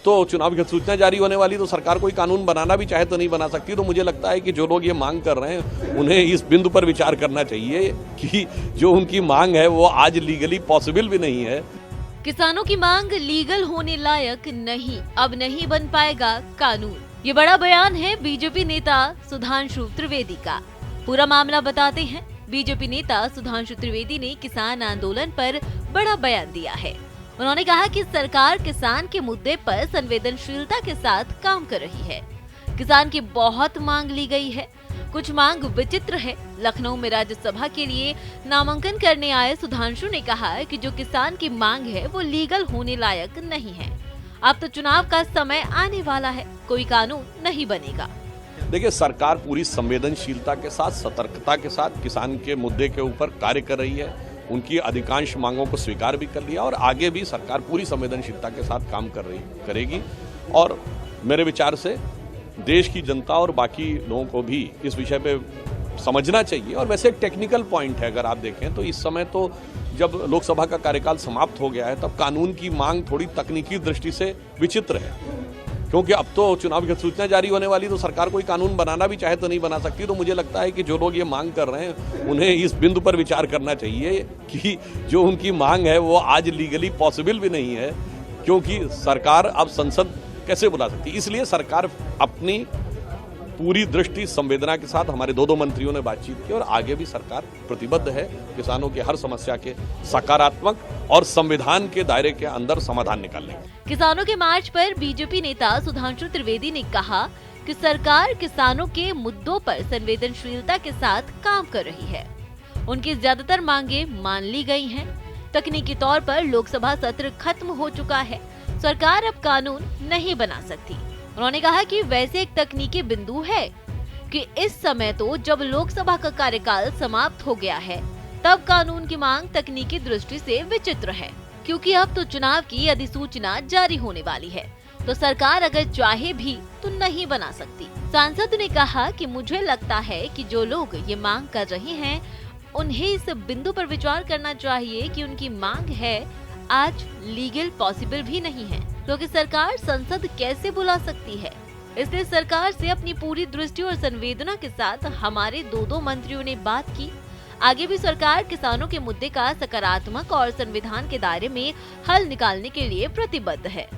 तो चुनाव की सूचना जारी होने वाली, तो सरकार कोई कानून बनाना भी चाहे तो नहीं बना सकती। तो मुझे लगता है कि जो लोग ये मांग कर रहे हैं उन्हें इस बिंदु पर विचार करना चाहिए कि जो उनकी मांग है वो आज लीगली पॉसिबल भी नहीं है। किसानों की मांग लीगल होने लायक नहीं, अब नहीं बन पाएगा कानून। ये बड़ा बयान है बीजेपी नेता सुधांशु त्रिवेदी का। पूरा मामला बताते हैं। बीजेपी नेता सुधांशु त्रिवेदी ने किसान आंदोलन पर बड़ा बयान दिया है। उन्होंने कहा कि सरकार किसान के मुद्दे पर संवेदनशीलता के साथ काम कर रही है। किसान की बहुत मांग ली गई है। कुछ मांग विचित्र है। लखनऊ में राज्यसभा के लिए नामांकन करने आए सुधांशु ने कहा कि जो किसान की मांग है वो लीगल होने लायक नहीं है। अब तो चुनाव का समय आने वाला है, कोई कानून नहीं बनेगा। देखिए, सरकार पूरी संवेदनशीलता के साथ, सतर्कता के साथ किसान के मुद्दे के ऊपर कार्य कर रही है। उनकी अधिकांश मांगों को स्वीकार भी कर लिया और आगे भी सरकार पूरी संवेदनशीलता के साथ काम करेगी। और मेरे विचार से देश की जनता और बाकी लोगों को भी इस विषय पे समझना चाहिए। और वैसे एक टेक्निकल पॉइंट है, अगर आप देखें तो इस समय तो जब लोकसभा का कार्यकाल समाप्त हो गया है तब कानून की मांग थोड़ी तकनीकी दृष्टि से विचित्र है, क्योंकि अब तो चुनाव की सूचना जारी होने वाली, तो सरकार कोई कानून बनाना भी चाहे तो नहीं बना सकती। तो मुझे लगता है कि जो लोग ये मांग कर रहे हैं उन्हें इस बिंदु पर विचार करना चाहिए कि जो उनकी मांग है वो आज लीगली पॉसिबल भी नहीं है, क्योंकि सरकार अब संसद कैसे बुला सकती है। इसलिए सरकार अपनी पूरी दृष्टि संवेदना के साथ, हमारे दो मंत्रियों ने बातचीत की और आगे भी सरकार प्रतिबद्ध है किसानों की हर समस्या के सकारात्मक और संविधान के दायरे के अंदर समाधान निकालने। किसानों के मार्च पर बीजेपी नेता सुधांशु त्रिवेदी ने कहा कि सरकार किसानों के मुद्दों पर संवेदनशीलता के साथ काम कर रही है। उनकी ज्यादातर मांगे मान ली गई हैं। तकनीकी तौर पर लोकसभा सत्र खत्म हो चुका है। सरकार अब कानून नहीं बना सकती। उन्होंने कहा कि वैसे एक तकनीकी बिंदु है कि इस समय तो जब लोकसभा का कार्यकाल समाप्त हो गया है तब कानून की मांग तकनीकी दृष्टि से विचित्र है, क्योंकि अब तो चुनाव की अधिसूचना जारी होने वाली है, तो सरकार अगर चाहे भी तो नहीं बना सकती। सांसद ने कहा कि मुझे लगता है कि जो लोग ये मांग कर रहे हैं उन्हें इस बिंदु पर विचार करना चाहिए कि उनकी मांग है आज लीगल पॉसिबल भी नहीं है, क्योंकि सरकार संसद कैसे बुला सकती है। इसलिए सरकार से अपनी पूरी दृष्टि और संवेदना के साथ हमारे दो मंत्रियों ने बात की। आगे भी सरकार किसानों के मुद्दे का सकारात्मक और संविधान के दायरे में हल निकालने के लिए प्रतिबद्ध है।